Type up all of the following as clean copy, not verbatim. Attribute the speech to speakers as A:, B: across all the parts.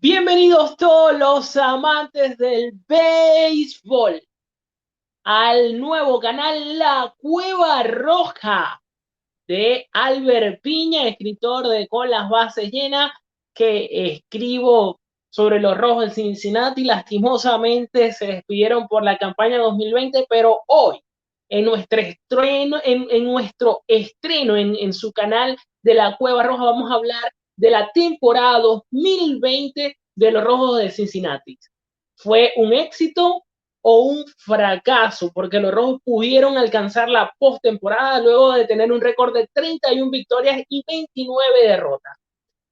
A: Bienvenidos todos los amantes del béisbol al nuevo canal La Cueva Roja de Albert Piña, escritor de Con las bases llenas, que escribo sobre los Rojos de Cincinnati. Lastimosamente se despidieron por la campaña 2020, pero hoy, en nuestro estreno, en su canal de La Cueva Roja, vamos a hablar de la temporada 2020 de los Rojos de Cincinnati. ¿Fue un éxito o un fracaso? Porque los Rojos pudieron alcanzar la postemporada luego de tener un récord de 31 victorias y 29 derrotas.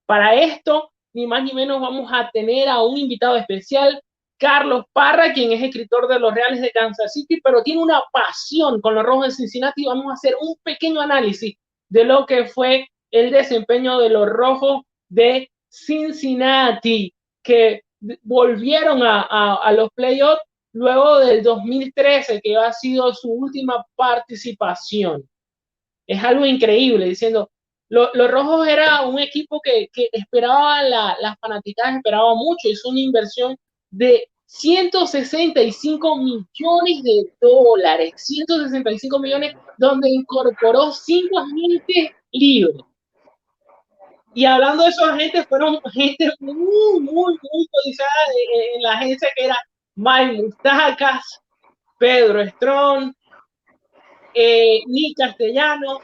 A: Para esto, ni más ni menos, vamos a tener a un invitado especial, Carlos Parra, quien es escritor de los Reales de Kansas City, pero tiene una pasión con los Rojos de Cincinnati. Vamos a hacer un pequeño análisis de lo que fue el desempeño de los Rojos de Cincinnati, que volvieron a los playoffs luego del 2013, que ha sido su última participación. Es algo increíble, diciendo, los Rojos era un equipo que esperaba, las fanáticas esperaban mucho, hizo una inversión de 165 millones de dólares, 165 millones, donde incorporó 5 agentes libres. Y hablando de esos agentes, fueron gente muy codiciada en la agencia, que era Mike Moustakas, Pedro Strong, Nick Castellano.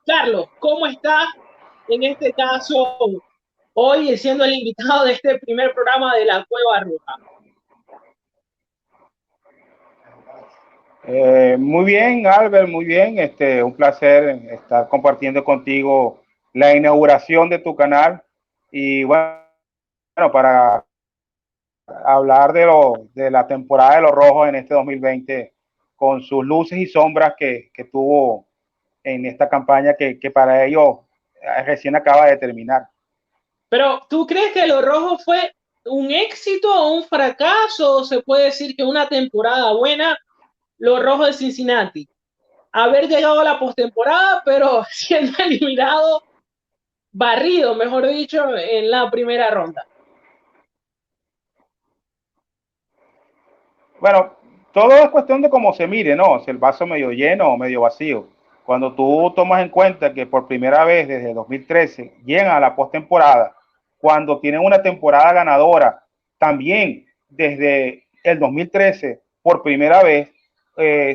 A: Carlos, ¿cómo está en este caso hoy siendo el invitado de este primer programa de La Cueva Roja?
B: Muy bien, Albert, muy bien. Un placer estar compartiendo contigo la inauguración de tu canal y bueno, para hablar de la temporada de los Rojos en este 2020 con sus luces y sombras que tuvo en esta campaña que para ellos recién acaba de terminar.
A: Pero, ¿tú crees que los Rojos fue un éxito o un fracaso? Se puede decir que una temporada buena, los Rojos de Cincinnati. Haber llegado a la postemporada, pero siendo eliminado, barrido, mejor dicho, en la primera ronda.
B: Bueno, todo es cuestión de cómo se mire, ¿no? Si el vaso medio lleno o medio vacío. Cuando tú tomas en cuenta que por primera vez desde 2013 llegan a la postemporada, cuando tienen una temporada ganadora, también desde el 2013 por primera vez,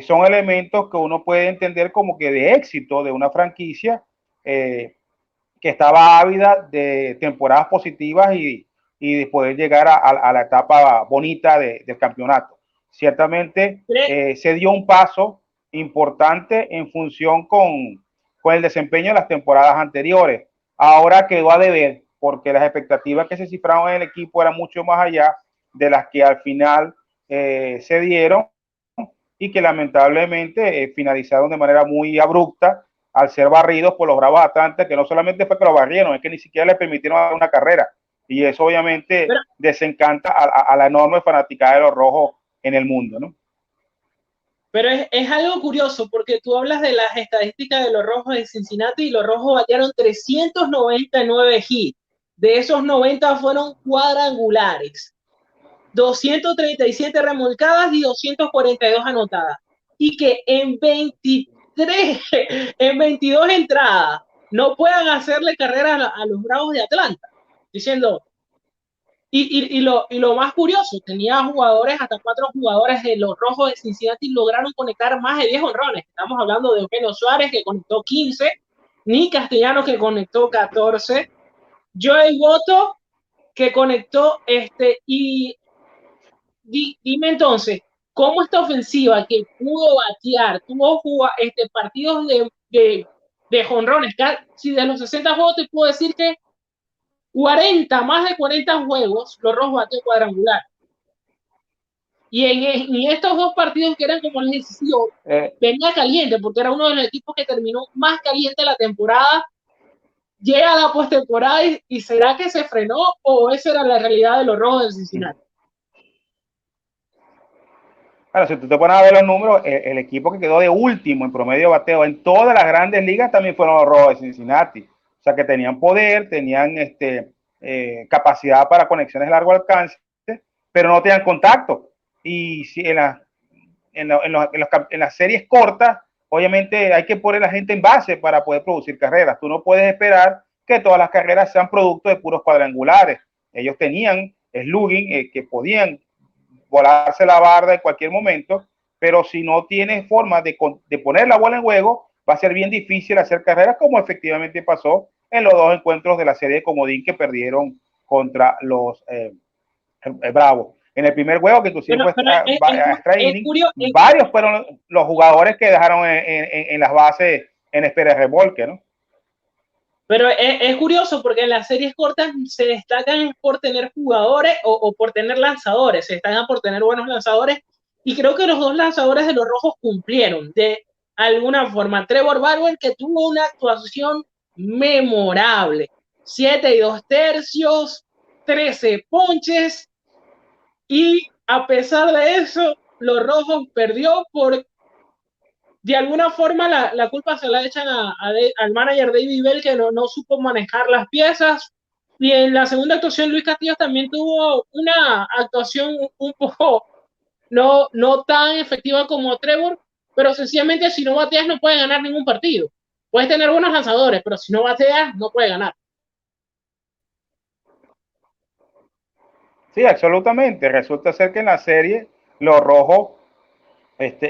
B: son elementos que uno puede entender como que de éxito de una franquicia que estaba ávida de temporadas positivas y de poder llegar a la etapa bonita del campeonato. Ciertamente se dio un paso importante en función con el desempeño de las temporadas anteriores. Ahora quedó a deber porque las expectativas que se cifraron en el equipo eran mucho más allá de las que al final se dieron y que lamentablemente finalizaron de manera muy abrupta al ser barridos por los Bravos Atlanta, que no solamente fue que lo barrieron, es que ni siquiera le permitieron hacer una carrera. Y eso obviamente
A: Pero,
B: desencanta a la enorme fanaticada de los Rojos en el mundo, ¿no?
A: pero es algo curioso porque tú hablas de las estadísticas de los Rojos de Cincinnati y los Rojos batearon 399 hits. De esos 90 fueron cuadrangulares, 237 remolcadas y 242 anotadas. Y que en 23, en 22 entradas no puedan hacerle carrera a los Bravos de Atlanta. Diciendo, y lo más curioso, tenía jugadores, hasta 4 jugadores de los Rojos de Cincinnati lograron conectar más de 10 honrones. Estamos hablando de Eugenio Suárez, que conectó 15, Nick Castellanos, que conectó 14, Joey Votto, que conectó y dime entonces, ¿cómo esta ofensiva que pudo batear, tuvo partidos de jonrones? Si de los 60 juegos te puedo decir que 40, más de 40 juegos, los Rojos bateó cuadrangular. Y en estos 2 partidos que eran como les decía, venía caliente, porque era uno de los equipos que terminó más caliente la temporada. Llega a la postemporada y ¿será que se frenó o esa era la realidad de los Rojos de Cincinnati?
B: Bueno, si tú te pones a ver los números, el equipo que quedó de último en promedio de bateo en todas las grandes ligas también fueron los Rojos de Cincinnati. O sea que tenían poder, tenían capacidad para conexiones de largo alcance, pero no tengan contacto. Y si en las series cortas, obviamente hay que poner a la gente en base para poder producir carreras. Tú no puedes esperar que todas las carreras sean producto de puros cuadrangulares. Ellos tenían slugging que podían volarse la barda en cualquier momento, pero si no tienes forma de poner la bola en juego, va a ser bien difícil hacer carreras, como efectivamente pasó en los dos encuentros de la serie de comodín que perdieron contra los Bravos. En el primer juego, que inclusive fue extra inning, varios fueron los jugadores que dejaron en las bases en espera de remolque, ¿no?
A: Pero es curioso porque en las series cortas se destacan por tener jugadores o por tener lanzadores, se destacan por tener buenos lanzadores, y creo que los dos lanzadores de los Rojos cumplieron de alguna forma. Trevor Bauer, que tuvo una actuación memorable, 7 2/3, 13 ponches, y a pesar de eso, los Rojos perdió por, de alguna forma, la culpa se la echan al manager David Bell, que no supo manejar las piezas. Y en la segunda actuación, Luis Castillo también tuvo una actuación un poco no tan efectiva como Trevor, pero sencillamente si no bateas no puedes ganar ningún partido. Puedes tener buenos lanzadores, pero si no bateas no puedes ganar.
B: Sí, absolutamente. Resulta ser que en la serie los Rojos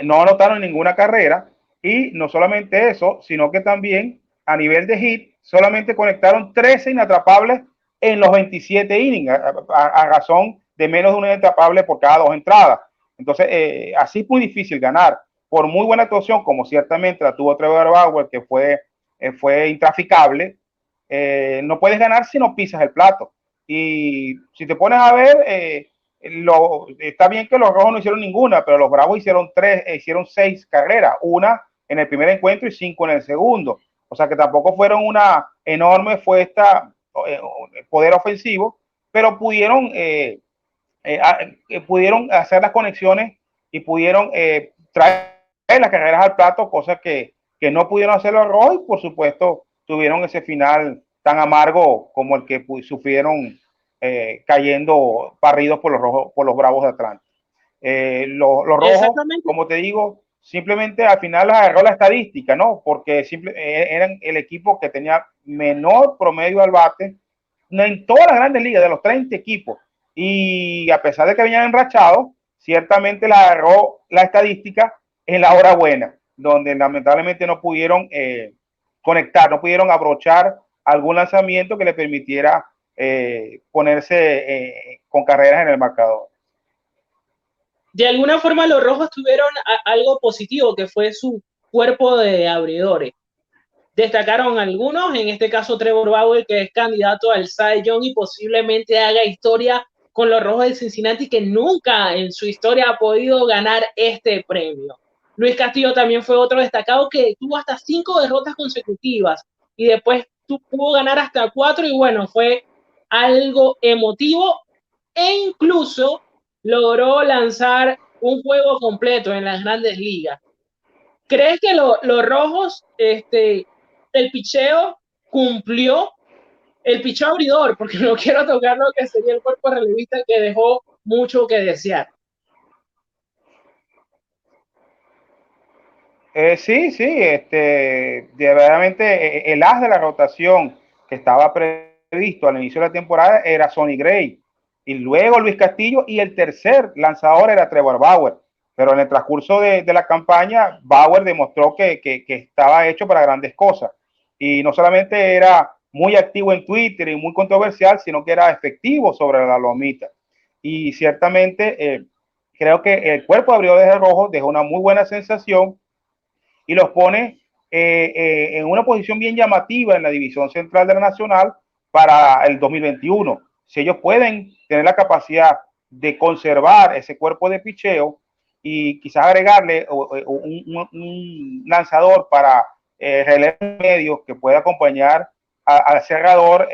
B: no anotaron ninguna carrera, y no solamente eso, sino que también a nivel de hit solamente conectaron 13 inatrapables en los 27 innings, a razón de menos de un inatrapable por cada dos entradas. Entonces, así es muy difícil ganar. Por muy buena actuación, como ciertamente la tuvo Trevor Bauer, que fue intraficable, no puedes ganar si no pisas el plato. Y si te pones a ver, está bien que los Rojos no hicieron ninguna, pero los Bravos hicieron 6 carreras, una en el primer encuentro y 5 en el segundo. O sea que tampoco fueron una enorme poder ofensivo, pero pudieron hacer las conexiones y pudieron traer las carreras al plato, cosa que no pudieron hacer los Rojos, y por supuesto tuvieron ese final tan amargo como el que sufrieron cayendo barridos por los Bravos de Atlanta. Los Rojos, como te digo, simplemente al final los agarró la estadística, ¿no? Porque eran el equipo que tenía menor promedio al bate en todas las grandes ligas, de los 30 equipos. Y a pesar de que venían enrachados, ciertamente la agarró la estadística en la hora buena, donde lamentablemente no pudieron conectar, no pudieron abrochar algún lanzamiento que le permitiera ponerse con carreras en el marcador.
A: De alguna forma los Rojos tuvieron algo positivo, que fue su cuerpo de abridores. Destacaron algunos, en este caso Trevor Bauer, que es candidato al Cy Young y posiblemente haga historia con los Rojos de Cincinnati, que nunca en su historia ha podido ganar este premio. Luis Castillo también fue otro destacado que tuvo hasta 5 derrotas consecutivas y después pudo ganar hasta 4, y bueno, fue algo emotivo, e incluso logró lanzar un juego completo en las grandes ligas. ¿Crees que los Rojos, el picheo cumplió? El picheo abridor, porque no quiero tocar lo que sería el cuerpo relevista, que dejó mucho que desear.
B: Sí, verdaderamente el as de la rotación que estaba previsto al inicio de la temporada era Sonny Gray, y luego Luis Castillo, y el tercer lanzador era Trevor Bauer. Pero en el transcurso de la campaña, Bauer demostró que estaba hecho para grandes cosas. Y no solamente era muy activo en Twitter y muy controversial, sino que era efectivo sobre la lomita. Y ciertamente creo que el cuerpo de abridores de Rojo dejó una muy buena sensación y los pone en una posición bien llamativa en la división central de la Nacional para el 2021. Si ellos pueden tener la capacidad de conservar ese cuerpo de picheo y quizás agregarle un lanzador para relevo medios que pueda acompañar al cerrador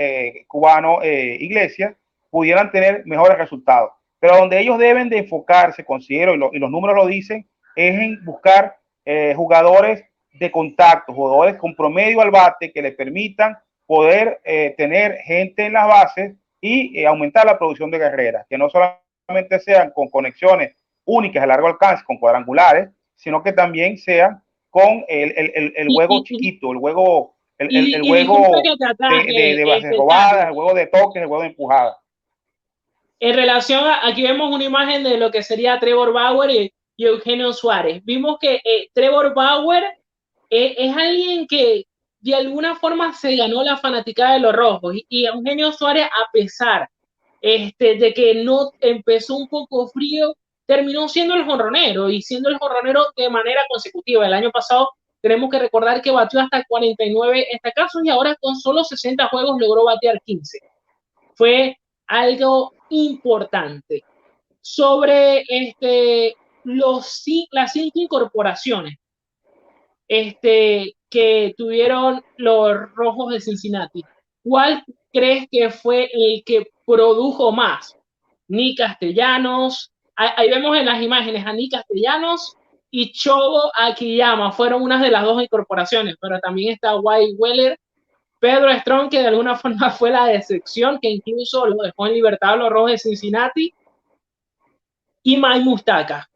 B: cubano Iglesias, pudieran tener mejores resultados. Pero donde ellos deben de enfocarse, considero, y los números lo dicen, es en buscar jugadores de contacto, jugadores con promedio al bate que le permitan poder tener gente en las bases y aumentar la producción de carreras, que no solamente sean con conexiones únicas a largo alcance, con cuadrangulares, sino que también sean con el juego chiquito, el juego, el
A: disculpa
B: juego
A: que te ataje,
B: de bases robadas, el juego de toques, el juego de empujadas.
A: En relación a, aquí vemos una imagen de lo que sería Trevor Bauer y Eugenio Suárez. Vimos que Trevor Bauer es alguien que de alguna forma se ganó la fanaticada de los rojos y Eugenio Suárez, a pesar de que no empezó un poco frío, terminó siendo el jonronero y siendo el jonronero de manera consecutiva. El año pasado tenemos que recordar que batió hasta 49 casos y ahora con solo 60 juegos logró batear 15. Fue algo importante. Sobre las 5 incorporaciones que tuvieron los Rojos de Cincinnati, ¿cuál crees que fue el que produjo más? Nick Castellanos, ahí vemos en las imágenes a Nick Castellanos y Shogo Akiyama, fueron unas de las dos incorporaciones, pero también está Wyatt Weller, Pedro Strong, que de alguna forma fue la decepción, que incluso lo dejó en libertad a los Rojos de Cincinnati, y Mike Mustaka.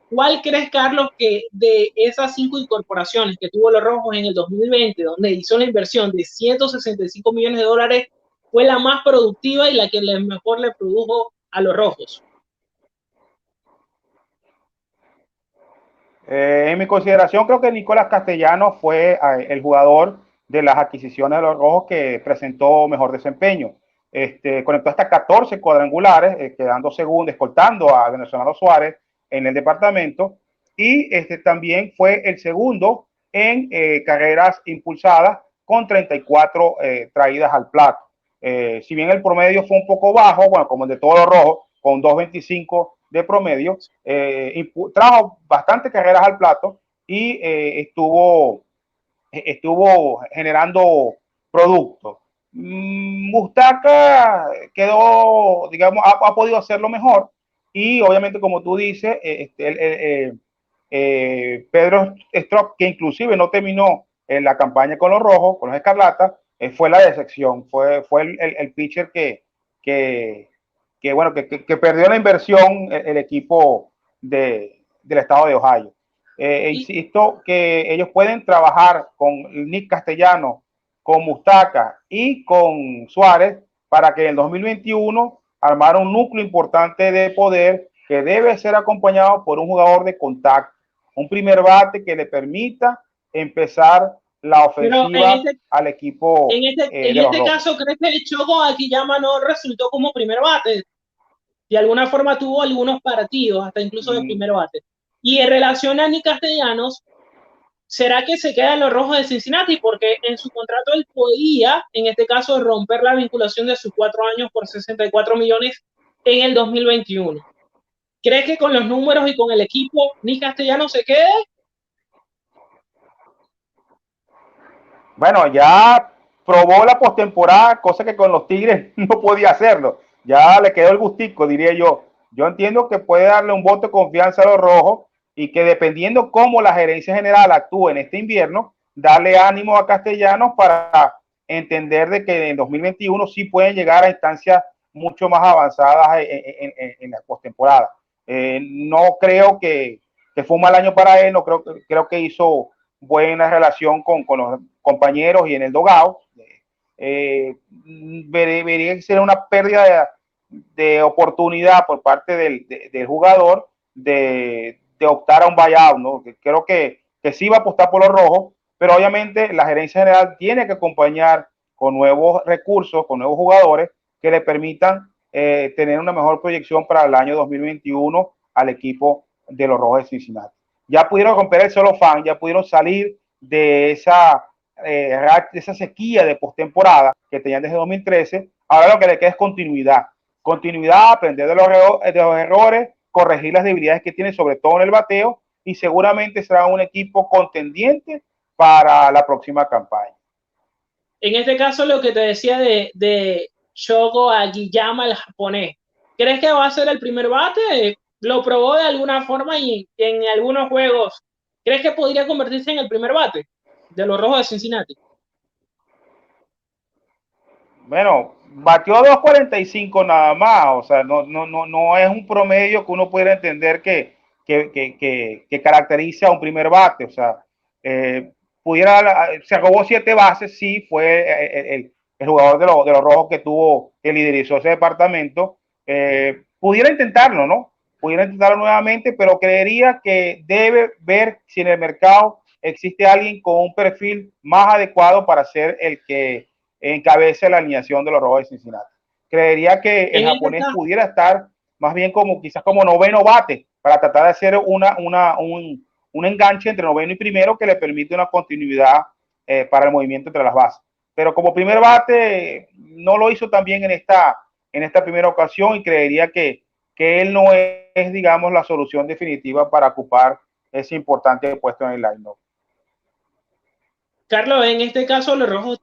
A: ¿Cuál crees, Carlos, que de esas 5 incorporaciones que tuvo los Rojos en el 2020, donde hizo la inversión de $165 millones, fue la más productiva y la que mejor le produjo a los Rojos?
B: En mi consideración, creo que Nicolás Castellanos fue el jugador de las adquisiciones de los Rojos que presentó mejor desempeño. Conectó hasta 14 cuadrangulares, quedando segundo, escoltando a Venezolano Suárez en el departamento, y también fue el segundo en carreras impulsadas con 34 traídas al plato. Si bien el promedio fue un poco bajo, bueno, como el de todos los Rojos, con 2.25 de promedio, trajo bastantes carreras al plato y estuvo generando productos. Mustaka quedó, digamos, ha podido hacerlo mejor y obviamente, como tú dices, Pedro Strop, que inclusive no terminó en la campaña con los Rojos, con los Escarlatas, fue la decepción, fue el pitcher bueno, que perdió la inversión el equipo del estado de Ohio. Insisto que ellos pueden trabajar con Nick Castellano, con Mustaka y con Suárez para que en el 2021 armar un núcleo importante de poder que debe ser acompañado por un jugador de contacto, un primer bate que le permita empezar la ofensiva al equipo.
A: En este caso, ¿crees que el Shogo Akiyama no resultó como primer bate? De alguna forma tuvo algunos partidos, hasta incluso de primer bate. Y en relación a Nick Castellanos, ¿será que se queda en los Rojos de Cincinnati? Porque en su contrato él podía, en este caso, romper la vinculación de sus 4 años por 64 millones en el 2021. ¿Crees que con los números y con el equipo Nick Castellanos se quede?
B: Bueno, ya probó la postemporada, cosa que con los Tigres no podía hacerlo. Ya le quedó el gustico, diría yo. Yo entiendo que puede darle un voto de confianza a los Rojos y que dependiendo cómo la gerencia general actúe en este invierno, darle ánimo a Castellanos para entender de que en 2021 sí pueden llegar a instancias mucho más avanzadas en la postemporada. No creo que fue un mal año para él, no creo que hizo buena relación con los compañeros y en el dogado. Debería ser una pérdida de oportunidad por parte del jugador de optar a un buyout, ¿no? Creo que sí va a apostar por los rojos, pero obviamente la gerencia general tiene que acompañar con nuevos recursos, con nuevos jugadores que le permitan tener una mejor proyección para el año 2021 al equipo de los Rojos de Cincinnati. Ya pudieron romper el solo fan, ya pudieron salir de esa sequía de postemporada que tenían desde 2013. Ahora lo que le queda es continuidad. Continuidad, aprender de los errores, corregir las debilidades que tiene, sobre todo en el bateo, y seguramente será un equipo contendiente para la próxima campaña.
A: En este caso, lo que te decía de Shogo Akiyama, el japonés, ¿crees que va a ser el primer bate? Lo probó de alguna forma y en algunos juegos, ¿crees que podría convertirse en el primer bate de los Rojos de Cincinnati?
B: Bueno, batió 2.45 nada más, o sea, no es un promedio que uno pudiera entender que caracteriza a un primer bate, o sea, eh, se acabó 7 bases, sí, fue el jugador de los Rojos que liderizó ese departamento, pudiera intentarlo, ¿no? Pudiera intentarlo nuevamente, pero creería que debe ver si en el mercado existe alguien con un perfil más adecuado para ser el que encabece la alineación de los Rojos de Cincinnati. Creería que el
A: En este
B: japonés
A: caso,
B: pudiera estar más bien como quizás como noveno bate para tratar de hacer un enganche entre noveno y primero que le permite una continuidad para el movimiento entre las bases. Pero como primer bate no lo hizo tan bien en esta primera ocasión y creería que él no es, digamos, la solución definitiva para ocupar ese importante puesto en el line-up.
A: Carlos, en este caso, los Rojos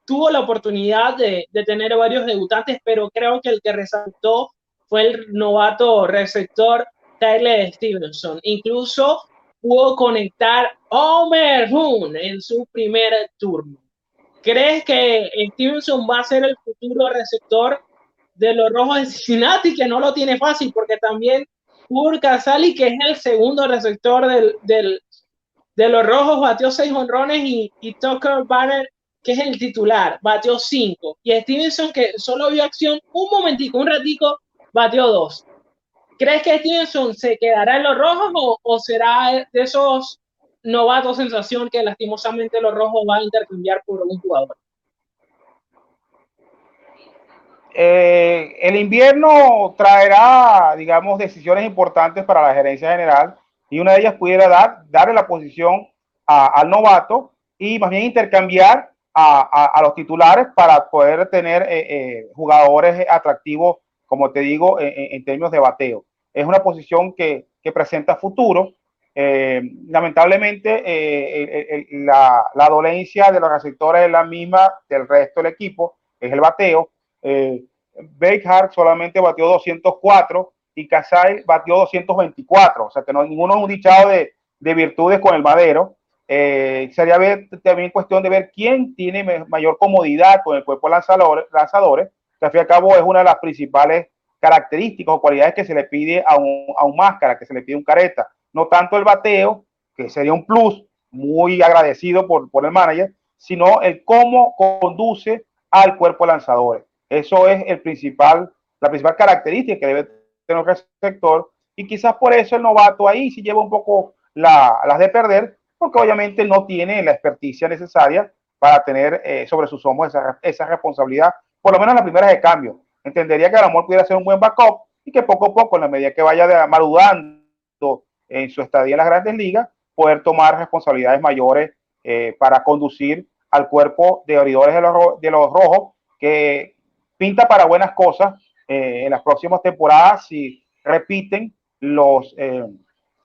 A: tuvo la oportunidad de tener varios debutantes, pero creo que el que resaltó fue el novato receptor Tyler Stevenson. Incluso pudo conectar Homer Boone en su primer turno. ¿Crees que Stevenson va a ser el futuro receptor de los Rojos de Cincinnati, que no lo tiene fácil, porque también Kurt Casali, que es el segundo receptor de los Rojos, batió 6 honrones y Tucker Banner, que es el titular, batió 5. Y Stevenson, que solo vio acción un momentico, un ratico, batió 2. ¿Crees que Stevenson se quedará en los Rojos o será de esos novatos sensación que lastimosamente los Rojos van a intercambiar por un jugador?
B: El invierno traerá, digamos, decisiones importantes para la gerencia general y una de ellas pudiera darle la posición al novato y más bien intercambiar a los titulares para poder tener jugadores atractivos, como te digo, en términos de bateo. Es una posición que presenta futuro. Lamentablemente, la dolencia de los receptores es la misma del resto del equipo, es el bateo. Bakehart solamente batió 204 y Casay batió 224, o sea que no, ninguno es un dichado de virtudes con el madero. Sería también cuestión de ver quién tiene mayor comodidad con el cuerpo de lanzadores, que al fin y al cabo es una de las principales características o cualidades que se le pide a un máscara, que se le pide a un careta. No tanto el bateo, que sería un plus muy agradecido por el manager, sino el cómo conduce al cuerpo de lanzadores. Eso es la principal característica que debe tener el sector y quizás por eso el novato ahí sí lleva un poco las de perder, porque obviamente no tiene la experticia necesaria para tener sobre sus hombros esa responsabilidad, por lo menos en las primeras de cambio. Entendería que a lo mejor pudiera ser un buen backup y que poco a poco, en la medida que vaya madurando en su estadía en las grandes ligas, poder tomar responsabilidades mayores para conducir al cuerpo de abridores de los Rojos, que pinta para buenas cosas en las próximas temporadas si repiten las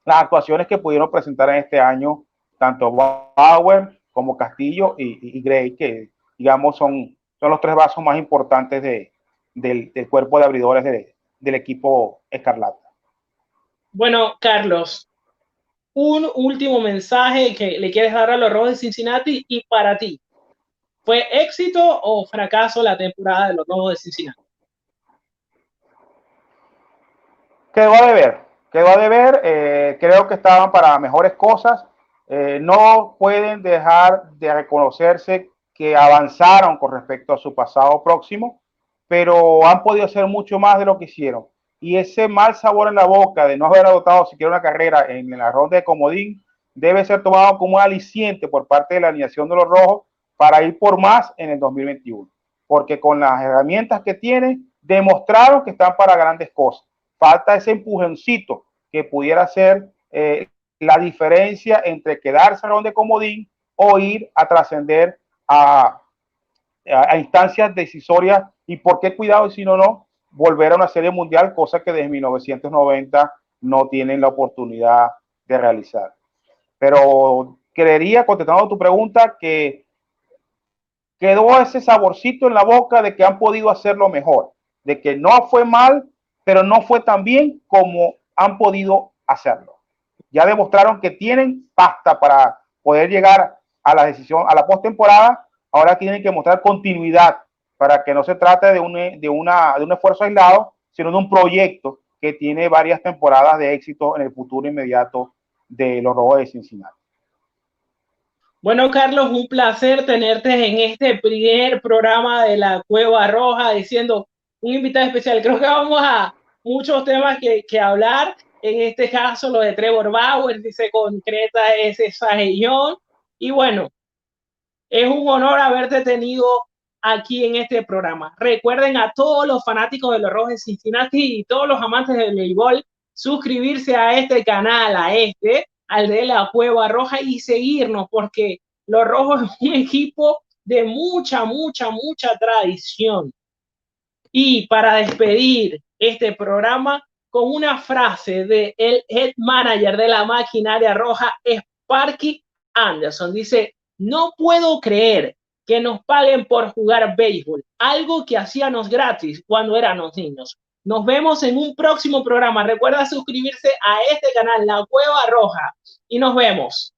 B: actuaciones que pudieron presentar en este año tanto Bauer como Castillo y Gray, que digamos son los 3 brazos más importantes del cuerpo de abridores del equipo Escarlata.
A: Bueno, Carlos, un último mensaje que le quieres dar a los Rojos de Cincinnati y para ti. ¿Fue éxito o fracaso la temporada de los Rojos de Cincinnati?
B: Quedó a deber, quedó a deber. Creo que estaban para mejores cosas. No pueden dejar de reconocerse que avanzaron con respecto a su pasado próximo, pero han podido hacer mucho más de lo que hicieron. Y ese mal sabor en la boca de no haber adoptado siquiera una carrera en la ronda de comodín debe ser tomado como un aliciente por parte de la alineación de los Rojos para ir por más en el 2021. Porque con las herramientas que tienen, demostraron que están para grandes cosas. Falta ese empujoncito que pudiera ser la diferencia entre quedarse en ronda de comodín o ir a trascender a instancias decisorias y por qué cuidado si no volver a una serie mundial, cosa que desde 1990 no tienen la oportunidad de realizar. Pero creería, contestando a tu pregunta, que quedó ese saborcito en la boca de que han podido hacerlo mejor, de que no fue mal, pero no fue tan bien como han podido hacerlo. Ya demostraron que tienen pasta para poder llegar a la decisión, a la postemporada. Ahora tienen que mostrar continuidad para que no se trate de un esfuerzo aislado, sino de un proyecto que tiene varias temporadas de éxito en el futuro inmediato de los Rojos de Cincinnati.
A: Bueno, Carlos, un placer tenerte en este primer programa de la Cueva Roja, diciendo un invitado especial. Creo que vamos a muchos temas que hablar. En este caso, lo de Trevor Bauer, si se concreta ese sajellón. Y bueno, es un honor haberte tenido aquí en este programa. Recuerden a todos los fanáticos de los Rojos de Cincinnati y todos los amantes del béisbol suscribirse a este canal, al de la Cueva Roja, y seguirnos, porque los Rojos es un equipo de mucha tradición. Y para despedir este programa con una frase del head manager de la maquinaria roja, Sparky Anderson, dice: no puedo creer que nos paguen por jugar béisbol, algo que hacíamos gratis cuando éramos niños. Nos vemos en un próximo programa. Recuerda suscribirse a este canal, La Cueva Roja, y nos vemos.